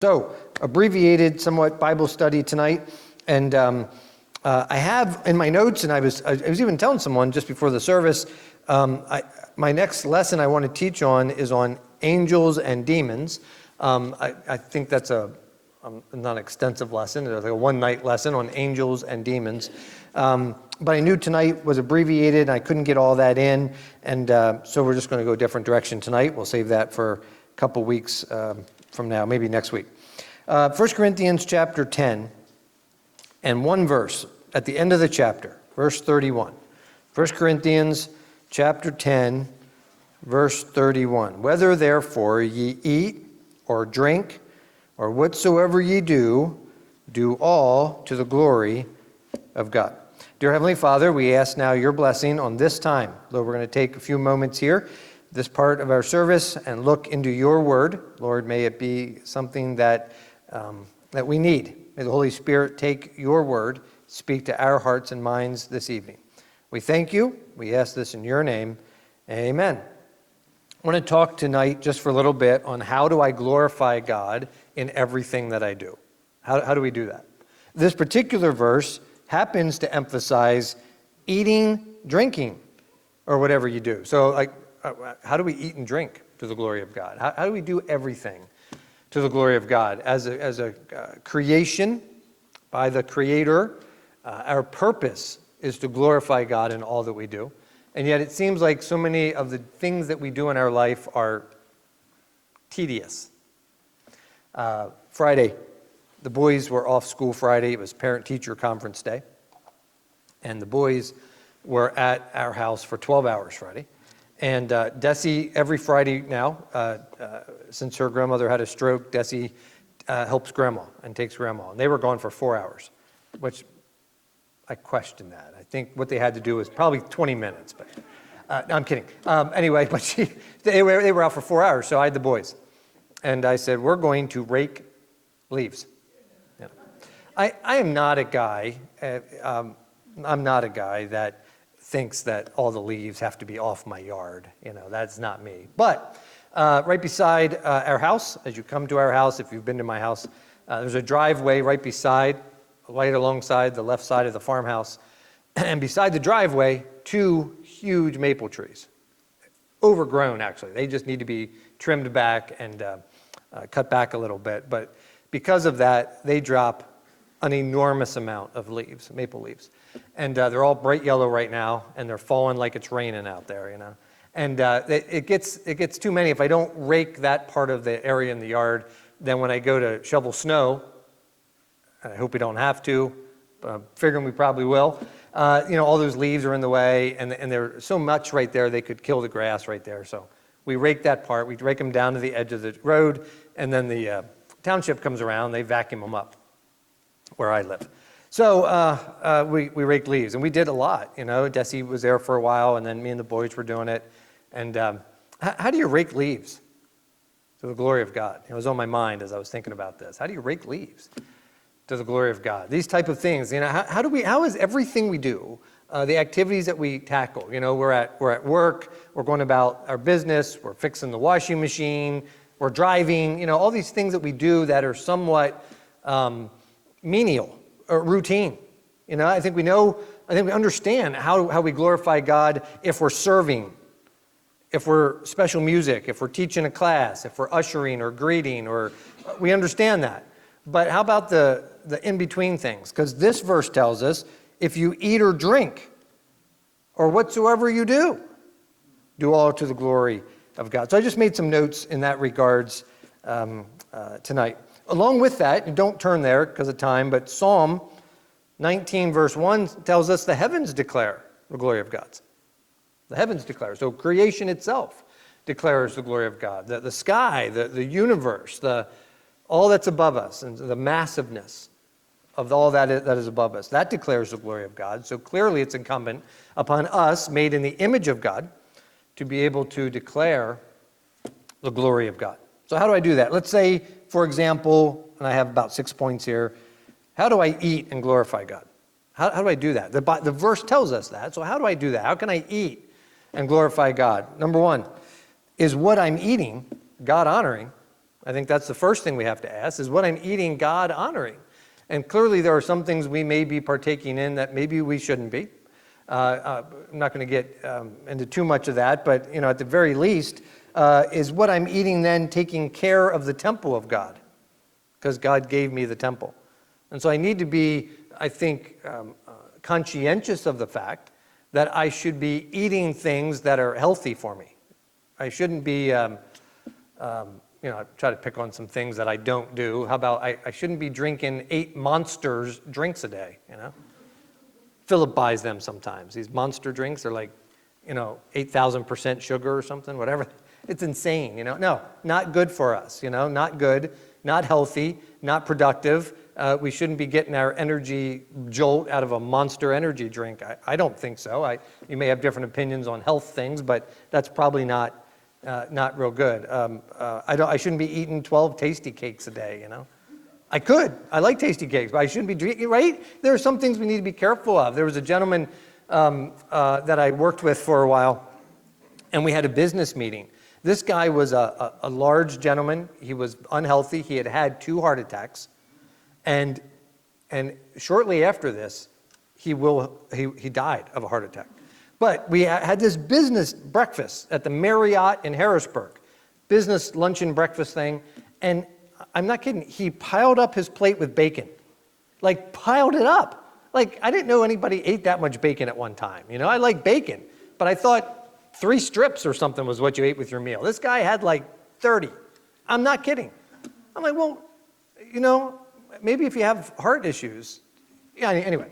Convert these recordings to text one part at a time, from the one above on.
So, abbreviated, somewhat Bible study tonight, and I have in my notes, and I was even telling someone just before the service, my next lesson I want to teach on is on angels and demons. I think that's a not an extensive lesson, it's like a one-night lesson on angels and demons. But I knew tonight was abbreviated, and I couldn't get all that in, and so we're just going to go a different direction tonight. We'll save that for a couple weeks from now, maybe next week. 1 Corinthians chapter 10, and one verse at the end of the chapter, verse 31. 1 Corinthians chapter 10, verse 31. Whether therefore ye eat or drink, or whatsoever ye do, do all to the glory of God. Dear Heavenly Father, we ask now your blessing on this time. Lord, we're going to take a few moments here, this part of our service, and look into your word. Lord, may it be something that we need. May the Holy Spirit take your word, speak to our hearts and minds this evening. We thank you. We ask this in your name. Amen. I want to talk tonight just for a little bit on how do I glorify God in everything that I do. How do we do that? This particular verse happens to emphasize eating, drinking, or whatever you do. So, how do we eat and drink to the glory of God? How do we do everything to the glory of God? As a creation by the Creator, our purpose is to glorify God in all that we do. And yet it seems like so many of the things that we do in our life are tedious. Friday, the boys were off school Friday. It was parent-teacher conference day. And the boys were at our house for 12 hours Friday. And Desi, every Friday now, since her grandmother had a stroke, Desi helps grandma and takes grandma. And they were gone for 4 hours, which I question that. I think what they had to do was probably 20 minutes. But no, I'm kidding. Anyway, but they were out for 4 hours, so I had the boys. And I said, we're going to rake leaves. Yeah. I am not a guy, I'm not a guy that thinks that all the leaves have to be off my yard. That's not me. But right beside our house, as you come to our house, if you've been to my house, there's a driveway right alongside the left side of the farmhouse. And beside the driveway, 2 huge maple trees. Overgrown, actually. They just need to be trimmed back and cut back a little bit. But because of that, they drop an enormous amount of leaves, maple leaves. And they're all bright yellow right now, and they're falling like it's raining out there, And it gets too many. If I don't rake that part of the area in the yard, then when I go to shovel snow, and I hope we don't have to, figuring we probably will, all those leaves are in the way, and there's so much right there, they could kill the grass right there. So we rake that part, we rake them down to the edge of the road, and then the township comes around, they vacuum them up where I live. So we rake leaves, and we did a lot. Desi was there for a while, and then me and the boys were doing it. And how do you rake leaves to the glory of God? It was on my mind as I was thinking about this. How do you rake leaves to the glory of God? These type of things. How is everything we do, the activities that we tackle? We're at work, we're going about our business, we're fixing the washing machine, we're driving. All these things that we do that are somewhat menial or routine. I think we understand how we glorify God if we're serving, if we're special music, if we're teaching a class, if we're ushering or greeting, or we understand that. But how about the in-between things? Because this verse tells us, if you eat or drink, or whatsoever you do all to the glory of God. So I just made some notes in that regards tonight. Along with that, and don't turn there because of time, but Psalm 19 verse 1 tells us the heavens declare the glory of God. The heavens declare. So creation itself declares the glory of God. The sky, the universe, all that's above us, and the massiveness of all that is above us, that declares the glory of God. So clearly it's incumbent upon us, made in the image of God, to be able to declare the glory of God. So how do I do that? Let's say, for example, and I have about 6 points here, how do I eat and glorify God? How do I do that? The verse tells us that, so how do I do that? How can I eat and glorify God? Number one, is what I'm eating God-honoring I think that's the first thing we have to ask, is what I'm eating God honoring? And clearly there are some things we may be partaking in that maybe we shouldn't be. I'm not going to get into too much of that, but at the very least, is what I'm eating then taking care of the temple of God? Because God gave me the temple. And so I need to be, I think, conscientious of the fact that I should be eating things that are healthy for me. I shouldn't be, I try to pick on some things that I don't do. How about I shouldn't be drinking 8 Monsters drinks a day, Philip buys them sometimes. These Monster drinks are like, 8,000% sugar or something, whatever. It's insane, No, not good for us, not good, not healthy, not productive. We shouldn't be getting our energy jolt out of a Monster energy drink. I don't think so. You may have different opinions on health things, but that's probably not real good. I shouldn't be eating 12 tasty cakes a day, I could. I like tasty cakes, but I shouldn't be drinking, right? There are some things we need to be careful of. There was a gentleman that I worked with for a while, and we had a business meeting. This guy was a large gentleman. He was unhealthy. He had had 2 heart attacks. And shortly after this, he died of a heart attack. But we had this business breakfast at the Marriott in Harrisburg, business luncheon breakfast thing, and I'm not kidding, he piled up his plate with bacon, like piled it up. Like I didn't know anybody ate that much bacon at one time. I like bacon, but I thought 3 strips or something was what you ate with your meal. This guy had like 30. I'm not kidding. I'm like, well, maybe if you have heart issues. Yeah, anyway,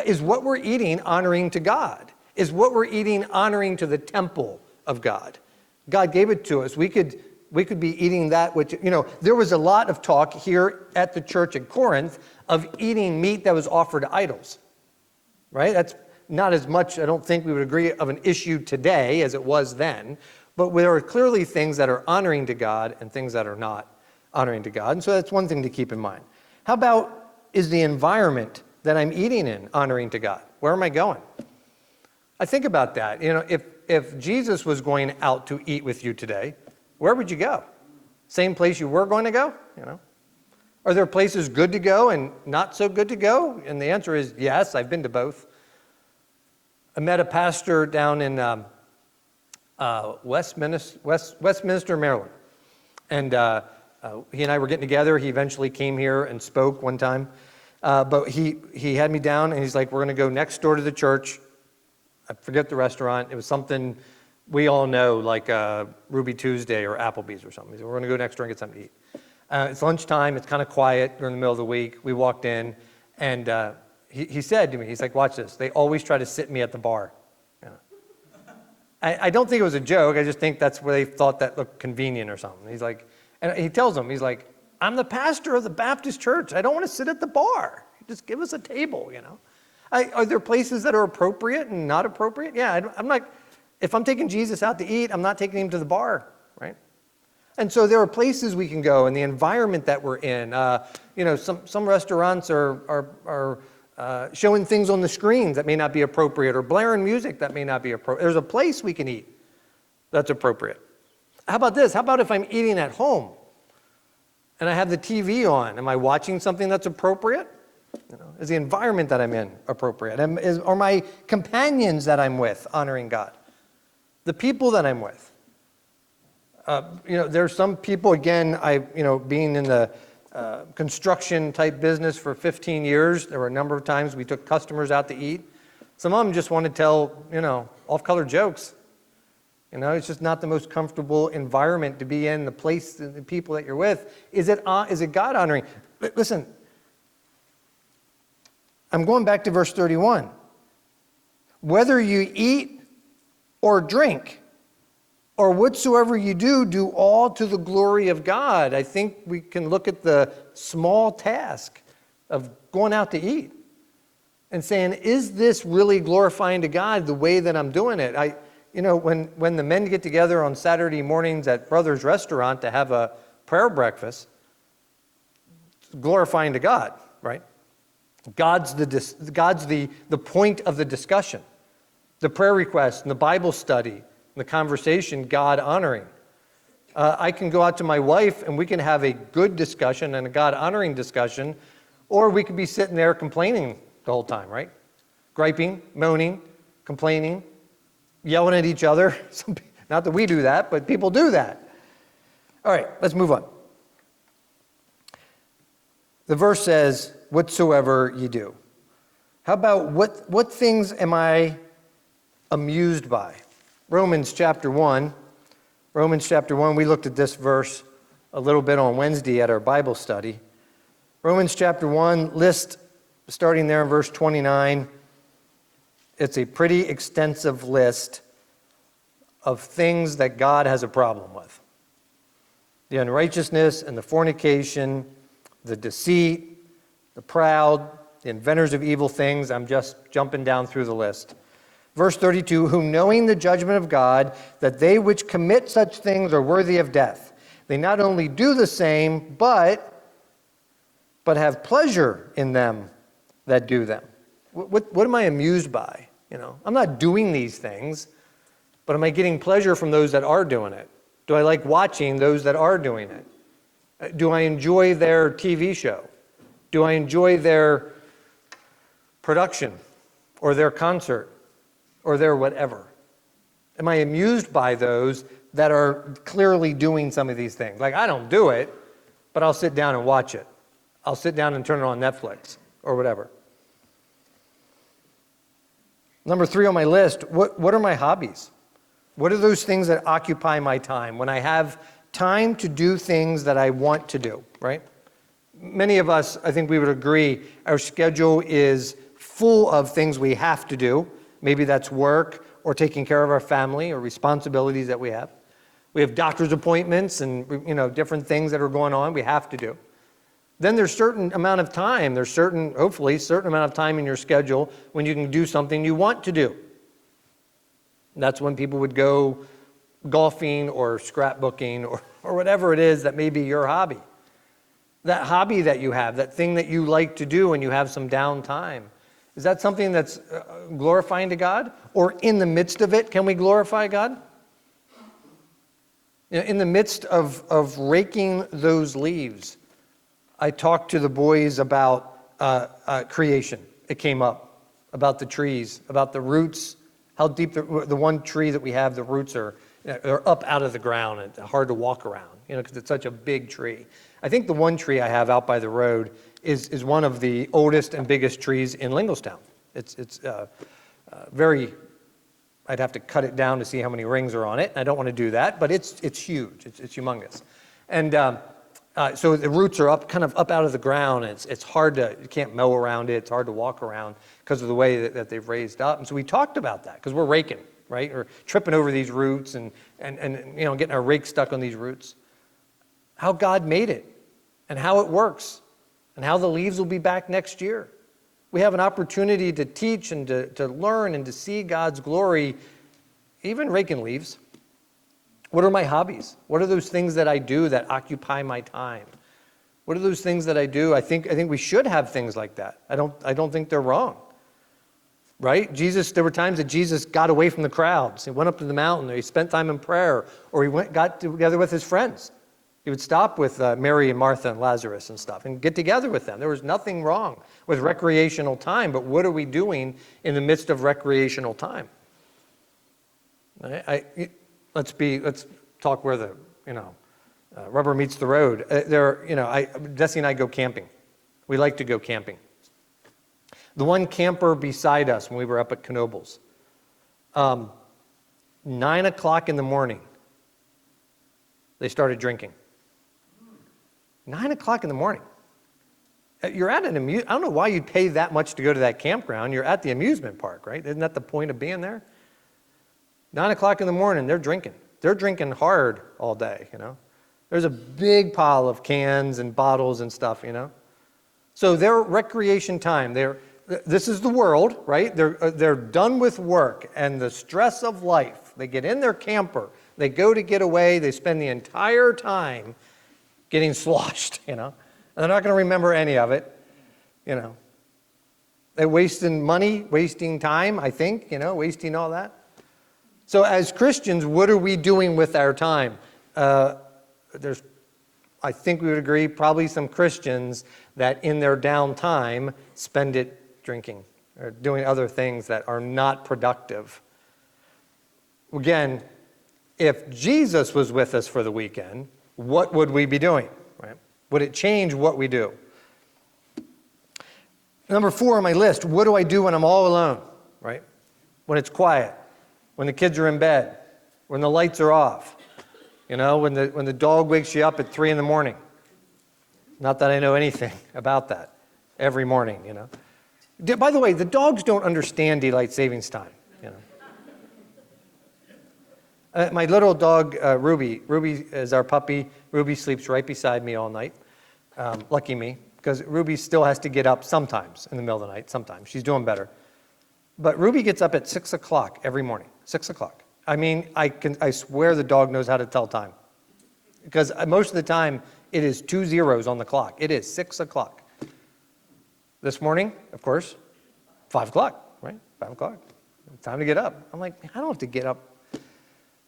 is what we're eating honoring to God? Is what we're eating honoring to the temple of God? God gave it to us. We could be eating that, which, there was a lot of talk here at the church at Corinth of eating meat that was offered to idols, right? That's not as much, I don't think we would agree, of an issue today as it was then, but there are clearly things that are honoring to God and things that are not honoring to God. And so that's one thing to keep in mind. How about, is the environment that I'm eating in honoring to God? Where am I going? I think about that. If Jesus was going out to eat with you today, where would you go? Same place you were going to go? Are there places good to go and not so good to go? And the answer is yes, I've been to both. I met a pastor down in Westminster, Maryland. And he and I were getting together. He eventually came here and spoke one time. But he had me down and he's like, we're going to go next door to the church. I forget the restaurant. It was something we all know, like Ruby Tuesday or Applebee's or something. He said, we're going to go next door and get something to eat. It's lunchtime. It's kind of quiet during the middle of the week. We walked in and he said to me, he's like, watch this. They always try to sit me at the bar. I don't think it was a joke. I just think that's where they thought that looked convenient or something. He's like, and he tells them, he's like, I'm the pastor of the Baptist church. I don't want to sit at the bar. Just give us a table, Are there places that are appropriate and not appropriate? Yeah, I'm not, if I'm taking Jesus out to eat, I'm not taking him to the bar, right? And so there are places we can go and the environment that we're in. Some restaurants are showing things on the screens that may not be appropriate or blaring music that may not be appropriate. There's a place we can eat that's appropriate. How about this? How about if I'm eating at home and I have the TV on? Am I watching something that's appropriate? Is the environment that I'm in appropriate? Are my companions that I'm with honoring God? The people that I'm with? There's some people, again, being in the construction type business for 15 years, there were a number of times we took customers out to eat. Some of them just want to tell, off-color jokes. It's just not the most comfortable environment to be in, the place, the people that you're with. Is it God honoring? Listen, I'm going back to verse 31. Whether you eat or drink, or whatsoever you do, do all to the glory of God. I think we can look at the small task of going out to eat and saying, is this really glorifying to God the way that I'm doing it? When the men get together on Saturday mornings at Brothers Restaurant to have a prayer breakfast, it's glorifying to God, right? God's the point of the discussion. The prayer request and the Bible study, the conversation, God honoring. I can go out to my wife and we can have a good discussion and a God-honoring discussion, or we could be sitting there complaining the whole time, right? Griping, moaning, complaining, yelling at each other. Not that we do that, but people do that. All right, let's move on. The verse says, whatsoever ye do. How about what things am I amused by? Romans chapter 1, we looked at this verse a little bit on Wednesday at our Bible study. Romans chapter 1 list, starting there in verse 29, it's a pretty extensive list of things that God has a problem with. The unrighteousness and the fornication, the deceit, the proud, the inventors of evil things. I'm just jumping down through the list. Verse 32, who knowing the judgment of God, that they which commit such things are worthy of death. They not only do the same, but have pleasure in them that do them. What am I amused by? I'm not doing these things, but am I getting pleasure from those that are doing it? Do I like watching those that are doing it? Do I enjoy their TV show? Do I enjoy their production or their concert or their whatever? Am I amused by those that are clearly doing some of these things? Like, I don't do it, but I'll sit down and watch it. I'll sit down and turn it on Netflix or whatever. Number 3 on my list, what are my hobbies? What are those things that occupy my time? When I have time to do things that I want to do, right? Many of us, I think we would agree, our schedule is full of things we have to do. Maybe that's work or taking care of our family or responsibilities that we have. We have doctor's appointments and different things that are going on we have to do. Then there's certain amount of time, hopefully certain amount of time in your schedule when you can do something you want to do. That's when people would go golfing or scrapbooking or whatever it is that may be your hobby. That hobby that you have, that thing that you like to do when you have some downtime. Is that something that's glorifying to God? Or in the midst of it, can we glorify God? In the midst of raking those leaves, I talked to the boys about creation. It came up, about the trees, about the roots, how deep the one tree that we have, the roots are up out of the ground and hard to walk around, because it's such a big tree. I think the one tree I have out by the road is one of the oldest and biggest trees in Linglestown. It's very, I'd have to cut it down to see how many rings are on it. I don't want to do that, but it's huge. It's humongous. And so the roots are up out of the ground. And it's hard you can't mow around it. It's hard to walk around because of the way that they've raised up. And so we talked about that because we're raking, right? Or tripping over these roots and getting our rake stuck on these roots. How God made it and how it works and how the leaves will be back next year. We have an opportunity to teach and to learn and to see God's glory, even raking leaves. What are my hobbies? What are those things that I do that occupy my time? What are those things that I do? I think we should have things like that. I don't think they're wrong. Right? There were times that Jesus got away from the crowds. He went up to the mountain, or he spent time in prayer, or he got together with his friends. He would stop with Mary and Martha and Lazarus and stuff and get together with them. There was nothing wrong with recreational time, but what are we doing in the midst of recreational time? Let's talk where the rubber meets the road. Desi and I go camping. We like to go camping. The one camper beside us when we were up at Knoebels, 9 o'clock in the morning, they started drinking. 9 o'clock in the morning. You're at I don't know why you'd pay that much to go to that campground. You're at the amusement park, right? Isn't that the point of being there? 9 o'clock in the morning, they're drinking. They're drinking hard all day, There's a big pile of cans and bottles and stuff, So their recreation time, this is the world, right? They're done with work and the stress of life. They get in their camper. They go to get away. They spend the entire time getting sloshed, And they're not going to remember any of it, They're wasting money, wasting time, I think, wasting all that. So as Christians, what are we doing with our time? I think we would agree, probably some Christians that in their downtime spend it drinking or doing other things that are not productive. Again, if Jesus was with us for the weekend, what would we be doing? Right? Would it change what we do? Number 4 on my list, what do I do when I'm all alone? Right? When it's quiet, when the kids are in bed, when the lights are off, when the dog wakes you up at 3 in the morning. Not that I know anything about that. Every morning, By the way, the dogs don't understand daylight savings time, my little dog, Ruby is our puppy. Ruby sleeps right beside me all night. Lucky me, because Ruby still has to get up sometimes in the middle of the night, sometimes. She's doing better. But Ruby gets up at 6 o'clock every morning, 6 o'clock. I mean, I swear the dog knows how to tell time. Because most of the time, it is 2 zeros on the clock. It is 6 o'clock. This morning, of course, 5 o'clock, right? 5 o'clock. Time to get up. I'm like, I don't have to get up.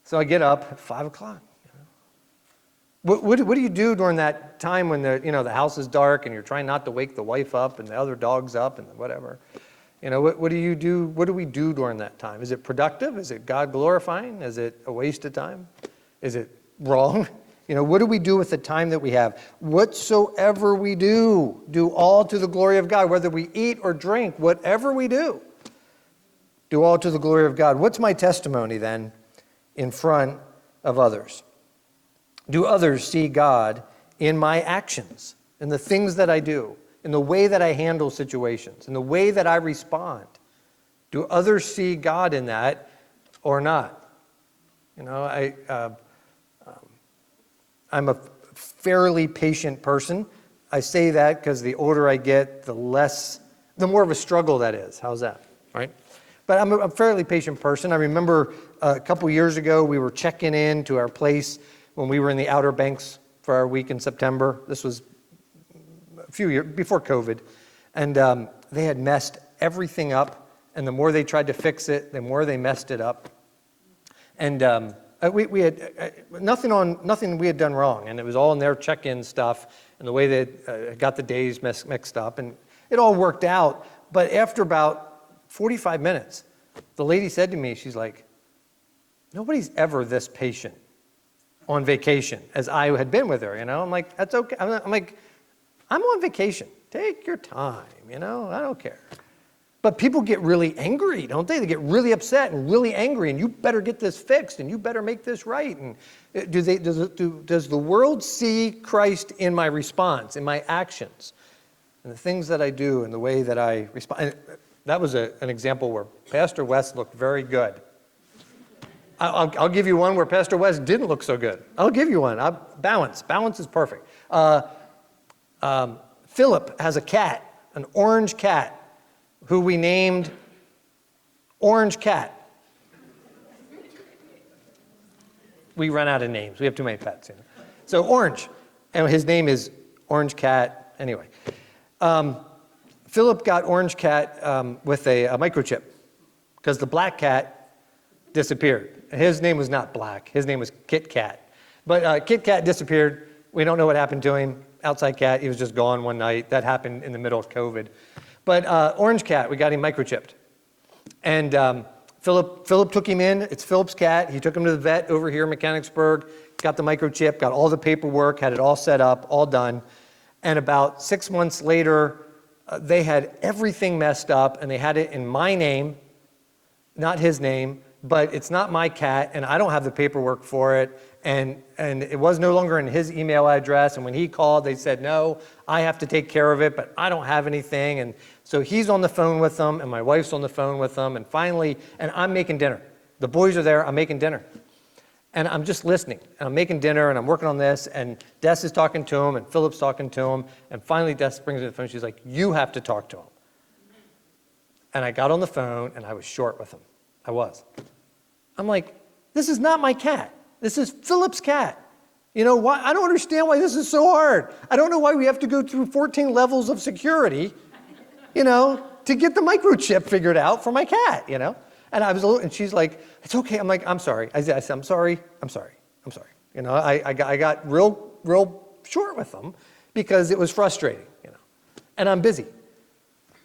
So I get up at 5 o'clock. What do you do during that time when the house is dark and you're trying not to wake the wife up and the other dog's up and whatever? What do you do? What do we do during that time? Is it productive? Is it God glorifying? Is it a waste of time? Is it wrong? What do we do with the time that we have? Whatsoever we do all to the glory of God. Whether we eat or drink, whatever we do all to the glory of God. What's my testimony then in front of others? Do others see God in my actions, in the things that I do, in the way that I handle situations, in the way that I respond? Do others see God in that or not? I'm a fairly patient person. I say that because the older I get, the more of a struggle that is. How's that? Right? But I'm a fairly patient person. I remember a couple years ago, we were checking in to our place when we were in the Outer Banks for our week in September. This was a few years before COVID. And they had messed everything up. And the more they tried to fix it, the more they messed it up. And we had nothing we had done wrong. And it was all in their check-in stuff and the way they got the days mixed up. And it all worked out. But after about 45 minutes, the lady said to me, she's like, nobody's ever this patient on vacation as I had been with her, I'm like, that's okay. I'm like, I'm on vacation. Take your time, I don't care. But people get really angry, don't they? They get really upset and really angry, and you better get this fixed, and you better make this right. And does the world see Christ in my response, in my actions, and the things that I do, and the way that I respond? And that was an example where Pastor West looked very good. I'll give you one where Pastor West didn't look so good. I'll give you one. Balance. Balance is perfect. Philip has a cat, an orange cat, who we named Orange Cat. We run out of names. We have too many pets. So Orange, and his name is Orange Cat. Anyway, Philip got Orange Cat with a microchip because the black cat disappeared. His name was not Black. His name was Kit Kat. But Kit Kat disappeared. We don't know what happened to him. Outside cat, he was just gone one night. That happened in the middle of COVID. But Orange Cat, we got him microchipped. And Philip took him in. It's Philip's cat. He took him to the vet over here in Mechanicsburg, got the microchip, got all the paperwork, had it all set up, all done. And about 6 months later, they had everything messed up, and they had it in my name, not his name, but it's not my cat, and I don't have the paperwork for it, and it was no longer in his email address, and when he called, they said, no, I have to take care of it, but I don't have anything, and so he's on the phone with them, and my wife's on the phone with them, and finally, and I'm making dinner. The boys are there, I'm making dinner. And I'm just listening, and I'm making dinner, and I'm working on this, and Des is talking to him, and Philip's talking to him, and finally Des brings me the phone, she's like, you have to talk to him. And I got on the phone, and I was short with him. I was. I'm like, this is not my cat. This is Philip's cat. Why? I don't understand why this is so hard. I don't know why we have to go through 14 levels of security, to get the microchip figured out for my cat, And I was and she's like, it's okay. I'm like, I'm sorry. I said, I'm sorry. I got real real short with them because it was frustrating, and I'm busy.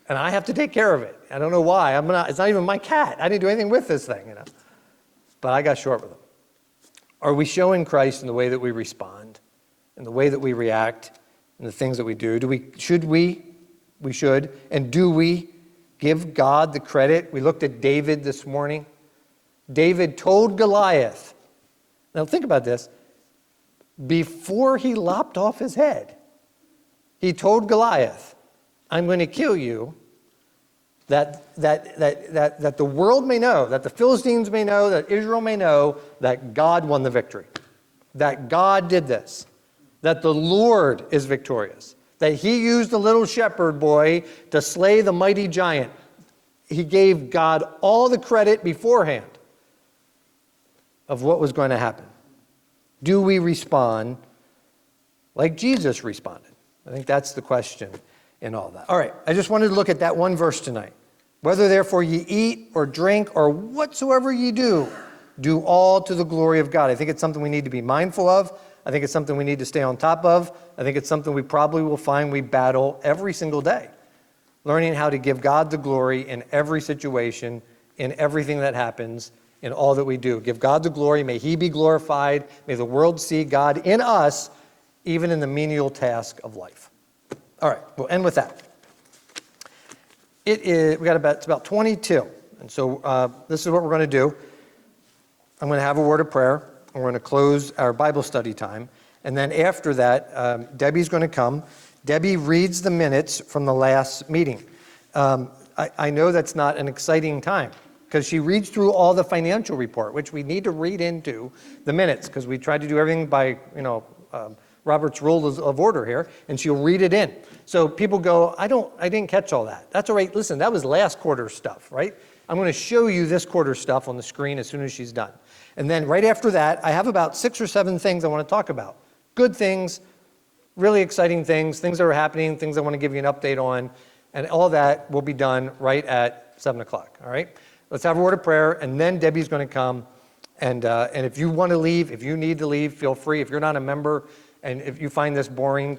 And I have to take care of it. I don't know why. It's not even my cat. I didn't do anything with this thing, But I got short with them. Are we showing Christ in the way that we respond, in the way that we react, in the things that we do? Should we? We should. And do we give God the credit? We looked at David this morning. David told Goliath, now think about this, before he lopped off his head, he told Goliath, I'm going to kill you, that the world may know, that the Philistines may know, that Israel may know that God won the victory, that God did this, that the Lord is victorious, that he used the little shepherd boy to slay the mighty giant. He gave God all the credit beforehand of what was going to happen. Do we respond like Jesus responded? I think that's the question in all that. All right, I just wanted to look at that one verse tonight. Whether therefore ye eat or drink or whatsoever ye do, do all to the glory of God. I think it's something we need to be mindful of. I think it's something we need to stay on top of. I think it's something we probably will find we battle every single day. Learning how to give God the glory in every situation, in everything that happens, in all that we do. Give God the glory. May he be glorified. May the world see God in us, even in the menial task of life. All right, we'll end with that. It's about 22. And so this is what we're going to do. I'm going to have a word of prayer. We're going to close our Bible study time. And then after that, Debbie's going to come. Debbie reads the minutes from the last meeting. I know that's not an exciting time because she reads through all the financial report, which we need to read into the minutes because we tried to do everything by, Robert's rules of order here, and she'll read it in. So people go, I didn't catch all that. That's all right. Listen, that was last quarter stuff, right? I'm going to show you this quarter stuff on the screen as soon as she's done. And then right after that, I have about 6 or 7 things I want to talk about. Good things, really exciting things that are happening, things I want to give you an update on, and all that will be done right at 7 o'clock, all right? Let's have a word of prayer, and then Debbie's going to come. And if you want to leave, if you need to leave, feel free. If you're not a member, and if you find this boring,